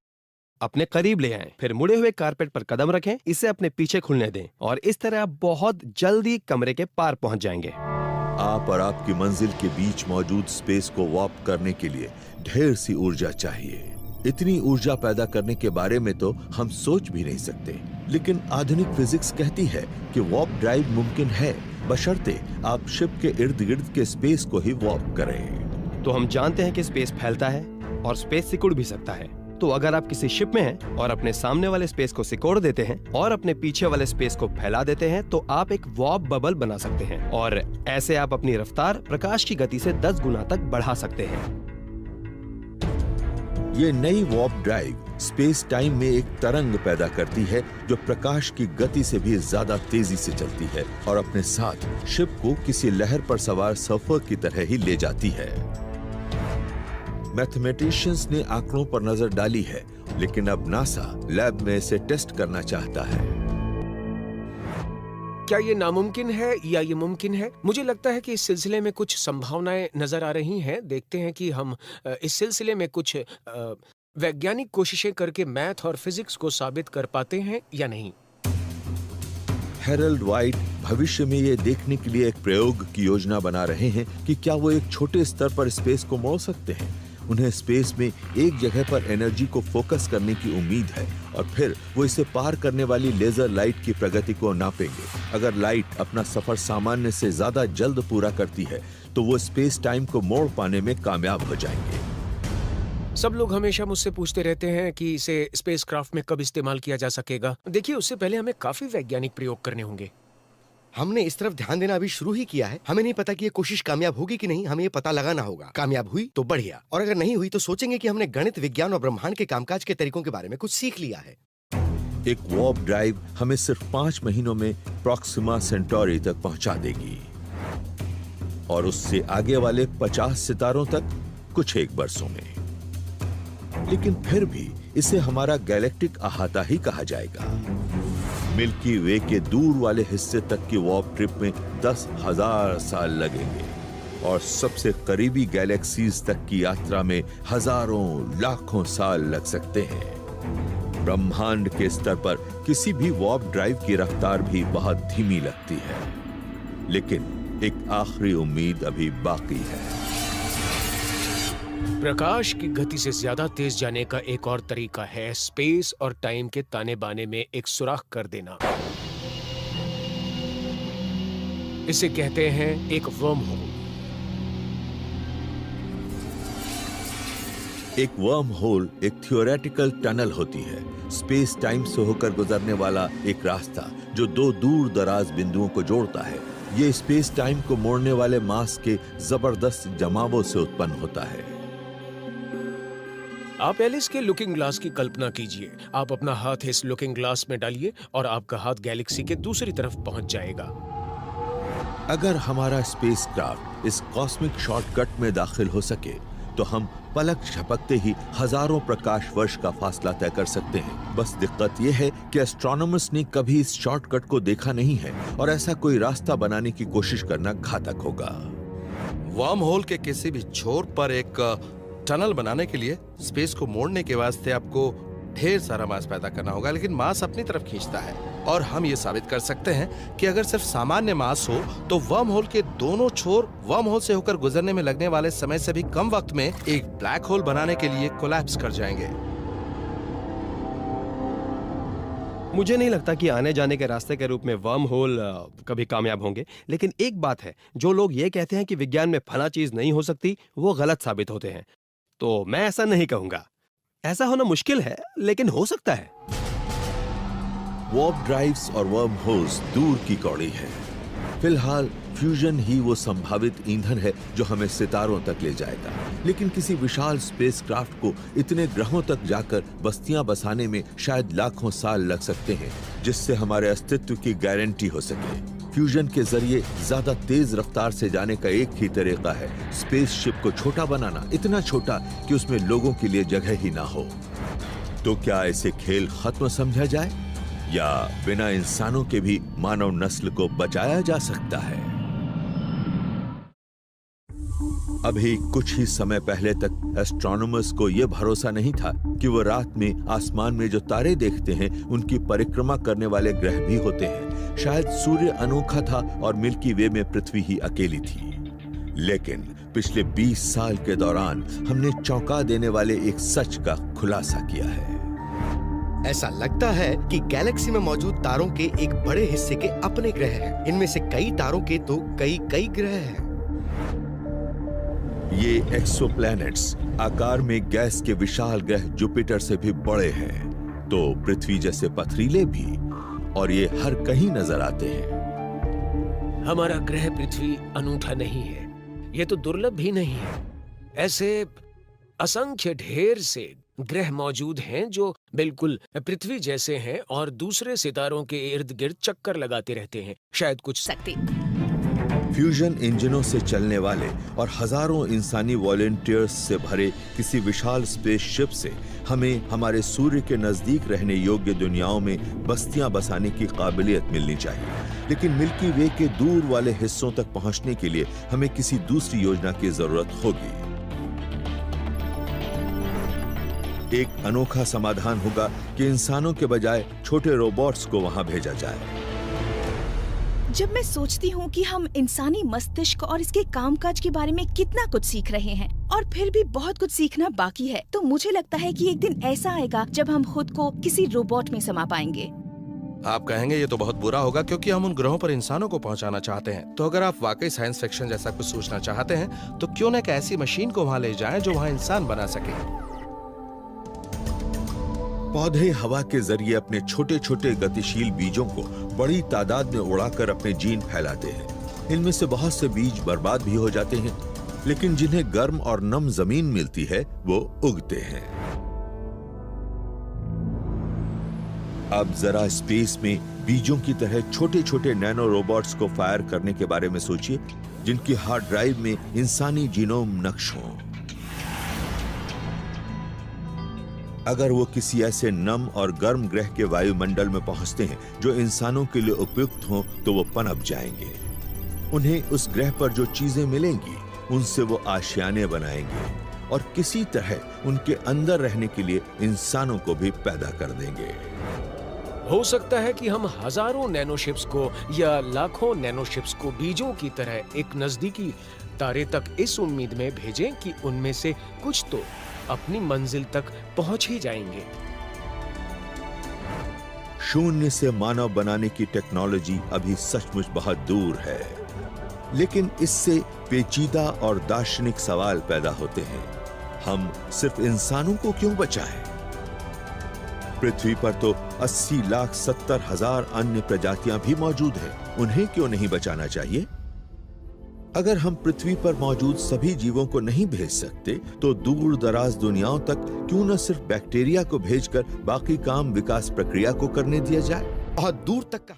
अपने करीब ले आएं। फिर मुड़े हुए कारपेट पर कदम रखें, इसे अपने पीछे खुलने दें और इस तरह आप बहुत जल्दी कमरे के पार पहुंच जाएंगे। आप और आपकी मंजिल के बीच मौजूद स्पेस को वार्प करने के लिए ढेर सी ऊर्जा चाहिए। इतनी ऊर्जा पैदा करने के बारे में तो हम सोच भी नहीं सकते। लेकिन आधुनिक फिजिक्स कहती है कि वार्प ड्राइव मुमकिन है, बशर्ते आप शिप के इर्द गिर्द के स्पेस को ही वार्प करें। तो हम जानते हैं कि स्पेस फैलता है और स्पेस सिकुड़ भी सकता है। तो अगर आप किसी शिप में हैं और अपने सामने वाले स्पेस को सिकोड़ देते हैं और अपने पीछे वाले स्पेस को फैला देते हैं, तो आप एक वार्प बबल बना सकते हैं और ऐसे आप अपनी रफ्तार प्रकाश की गति से 10 गुना तक बढ़ा सकते हैं। ये नई वार्प ड्राइव स्पेस टाइम में एक तरंग पैदा करती है जो प्रकाश की गति से भी ज्यादा तेजी से चलती है और अपने साथ शिप को किसी लहर पर सवार सर्फर की तरह ही ले जाती है। मैथमेटिशियंस ने आंकड़ों पर नजर डाली है, लेकिन अब नासा लैब में इसे टेस्ट करना चाहता है। क्या ये नामुमकिन है या ये मुमकिन है? मुझे लगता है कि इस सिलसिले में कुछ संभावनाएं नजर आ रही हैं। देखते हैं कि हम इस सिलसिले में कुछ वैज्ञानिक कोशिशें करके मैथ और फिजिक्स को साबित कर पाते हैं या नहीं। हेरल्ड वाइट भविष्य में ये देखने के लिए एक प्रयोग की योजना बना रहे हैं कि क्या वो एक छोटे स्तर पर स्पेस को मोड़ सकते हैं। उन्हें स्पेस में एक जगह पर एनर्जी को फोकस करने की उम्मीद है और फिर वो इसे पार करने वाली लेजर लाइट की प्रगति को नापेंगे। अगर लाइट अपना सफर सामान्य से ज्यादा जल्द पूरा करती है तो वो स्पेस टाइम को मोड़ पाने में कामयाब हो जाएंगे। सब लोग हमेशा मुझसे पूछते रहते हैं कि इसे स्पेसक्राफ्ट में कब इस्तेमाल किया जा सकेगा। देखिए, उससे पहले हमें काफी वैज्ञानिक प्रयोग करने होंगे। हमने इस तरफ ध्यान देना अभी शुरू ही किया है। हमें नहीं पता कि ये कोशिश कामयाब होगी कि नहीं, हमें ये पता लगाना होगा। कामयाब हुई तो बढ़िया, और अगर नहीं हुई तो सोचेंगे कि हमने गणित, विज्ञान और ब्रह्मांड के कामकाज के तरीकों के बारे में कुछ सीख लिया है। एक वार्प ड्राइव हमें सिर्फ 5 महीनों में प्रॉक्सिमा सेंटोरी तक पहुंचा देगी और उससे आगे वाले 50 सितारों तक कुछ 1 वर्षों में। लेकिन फिर भी इसे हमारा गैलेक्टिक अहाता ही कहा जाएगा। मिल्की वे के दूर वाले हिस्से तक की वार्प ट्रिप में 10,000 साल लगेंगे और सबसे करीबी गैलेक्सीज तक की यात्रा में हजारों लाखों साल लग सकते हैं। ब्रह्मांड के स्तर पर किसी भी वार्प ड्राइव की रफ्तार भी बहुत धीमी लगती है, लेकिन एक आखिरी उम्मीद अभी बाकी है। प्रकाश की गति से ज्यादा तेज जाने का एक और तरीका है स्पेस और टाइम के ताने बाने में एक सुराख कर देना। इसे कहते हैं एक वर्म होल। एक वर्म होल एक थियोरेटिकल टनल होती है, स्पेस टाइम से होकर गुजरने वाला एक रास्ता जो दो दूर दराज बिंदुओं को जोड़ता है। ये स्पेस टाइम को मोड़ने वाले मास के जबरदस्त जमावों से उत्पन्न होता है। आप एलिस के लुकिंग ग्लास की कल्पना कीजिए। आप अपना हाथ इस लुकिंग ग्लास में डालिए और आपका हाथ गैलेक्सी के दूसरी तरफ पहुंच जाएगा। अगर हमारा स्पेसक्राफ्ट इस कॉस्मिक शॉर्टकट में दाखिल हो सके तो हम पलक झपकते ही हजारों प्रकाश वर्ष का फासला तय कर सकते हैं। बस दिक्कत यह है कि एस्ट्रोनॉमर्स ने कभी इस शॉर्टकट को देखा नहीं है और ऐसा कोई रास्ता बनाने की कोशिश करना घातक होगा। वर्म होल के किसी भी छोर पर एक टनल बनाने के लिए स्पेस को मोड़ने के वास्ते आपको ढेर सारा मास पैदा करना होगा, लेकिन मास अपनी तरफ खींचता है। और हम ये साबित कर सकते हैं कि अगर सिर्फ सामान्य मास हो तो वर्म होल के दोनों छोर वर्म होल से होकर गुजरने में लगने वाले समय से भी कम वक्त में एक ब्लैक होल बनाने के लिए कोलैप्स कर जाएंगे। मुझे नहीं लगता कि आने जाने के रास्ते के रूप में वर्म होल कभी कामयाब होंगे, लेकिन एक बात है, जो लोग ये कहते हैं कि विज्ञान में फला चीज नहीं हो सकती वो गलत साबित होते हैं। तो मैं ऐसा नहीं कहूंगा। ऐसा होना मुश्किल है, लेकिन हो सकता है। वार्प ड्राइव्स और वर्म होल्स दूर की कौड़ी है। फिलहाल फ्यूजन ही वो संभावित ईंधन है जो हमें सितारों तक ले जाएगा, लेकिन किसी विशाल स्पेसक्राफ्ट को इतने ग्रहों तक जाकर बस्तियां बसाने में शायद लाखों साल लग सकते हैं, जिससे हमारे अस्तित्व की गारंटी हो सके। फ्यूजन के जरिए ज्यादा तेज रफ्तार से जाने का एक ही तरीका है, स्पेसशिप को छोटा बनाना, इतना छोटा कि उसमें लोगों के लिए जगह ही ना हो। तो क्या इसे खेल खत्म समझा जाए या बिना इंसानों के भी मानव नस्ल को बचाया जा सकता है? अभी कुछ ही समय पहले तक एस्ट्रोनॉमर्स को यह भरोसा नहीं था कि वो रात में आसमान में जो तारे देखते हैं उनकी परिक्रमा करने वाले ग्रह भी होते हैं। शायद सूर्य अनोखा था और मिल्की वे में पृथ्वी ही अकेली थी। लेकिन पिछले 20 साल के दौरान हमने चौंका देने वाले एक सच का खुलासा किया है। ऐसा लगता है कि गैलेक्सी में मौजूद तारों के एक बड़े हिस्से के अपने ग्रह हैं। इनमें से कई तारों के तो कई ग्रह हैं। ये एक्सोप्लैनेट्स आकार में गैस के विशाल ग्रह जुपिटर से भी बड़े हैं, तो पृथ्वी जैसे पथरीले भी, और ये हर कहीं नजर आते हैं। हमारा ग्रह पृथ्वी अनूठा नहीं है, ये तो दुर्लभ भी नहीं है। ऐसे असंख्य ढेर से ग्रह मौजूद हैं जो बिल्कुल पृथ्वी जैसे हैं और दूसरे सितारों के इर्द गिर्द चक्कर लगाते रहते हैं। शायद कुछ सकते फ्यूजन इंजनों से चलने वाले और हजारों इंसानी वॉलंटियर्स से भरे किसी विशाल स्पेसशिप से हमें हमारे सूर्य के नजदीक रहने योग्य दुनियाओं में बस्तियां बसाने की काबिलियत मिलनी चाहिए। लेकिन मिल्की वे के दूर वाले हिस्सों तक पहुंचने के लिए हमें किसी दूसरी योजना की जरूरत होगी। एक अनोखा समाधान होगा कि इंसानों के बजाय छोटे रोबोट्स को वहां भेजा जाए। जब मैं सोचती हूँ कि हम इंसानी मस्तिष्क और इसके कामकाज के बारे में कितना कुछ सीख रहे हैं और फिर भी बहुत कुछ सीखना बाकी है, तो मुझे लगता है कि एक दिन ऐसा आएगा जब हम खुद को किसी रोबोट में समा पाएंगे। आप कहेंगे ये तो बहुत बुरा होगा क्योंकि हम उन ग्रहों पर इंसानों को पहुंचाना चाहते हैं। तो अगर आप वाकई साइंस फिक्शन जैसा कुछ सोचना चाहते हैं तो क्यों न एक ऐसी मशीन को वहां ले जाएं जो वहां इंसान बना सके। पौधे हवा के जरिए अपने छोटे छोटे गतिशील बीजों को बड़ी तादाद में उड़ाकर अपने जीन फैलाते हैं। इनमें से बहुत से बीज बर्बाद भी हो जाते हैं, लेकिन जिन्हें गर्म और नम जमीन मिलती है वो उगते हैं। अब जरा स्पेस में बीजों की तरह छोटे छोटे नैनो रोबोट्स को फायर करने के बारे में सोचिए, जिनकी हार्ड ड्राइव में इंसानी जीनोम नक्श हों। अगर वो किसी ऐसे नम और गर्म ग्रह के वायुमंडल में पहुंचते हैं जो इंसानों के लिए उपयुक्त हों, तो वो पनप जाएंगे। उन्हें उस ग्रह पर जो चीजें मिलेंगी उनसे वो आशियाने बनाएंगे और किसी तरह उनके अंदर रहने के लिए इंसानों को भी पैदा कर देंगे। हो सकता है कि हम हजारों नैनोशिप्स को या लाखों नैनोशिप्स को बीजों की तरह एक नजदीकी तारे तक इस उम्मीद में भेजें कि उनमें से कुछ तो अपनी मंजिल तक पहुंच ही जाएंगे। शून्य से मानव बनाने की टेक्नोलॉजी अभी सचमुच बहुत दूर है, लेकिन इससे पेचीदा और दार्शनिक सवाल पैदा होते हैं। हम सिर्फ इंसानों को क्यों बचाएं? पृथ्वी पर तो 80,70,000 अन्य प्रजातियां भी मौजूद हैं, उन्हें क्यों नहीं बचाना चाहिए? अगर हम पृथ्वी पर मौजूद सभी जीवों को नहीं भेज सकते, तो दूर दराज दुनियाओं तक क्यों न सिर्फ बैक्टीरिया को भेजकर बाकी काम विकास प्रक्रिया को करने दिया जाए? बहुत दूर तक का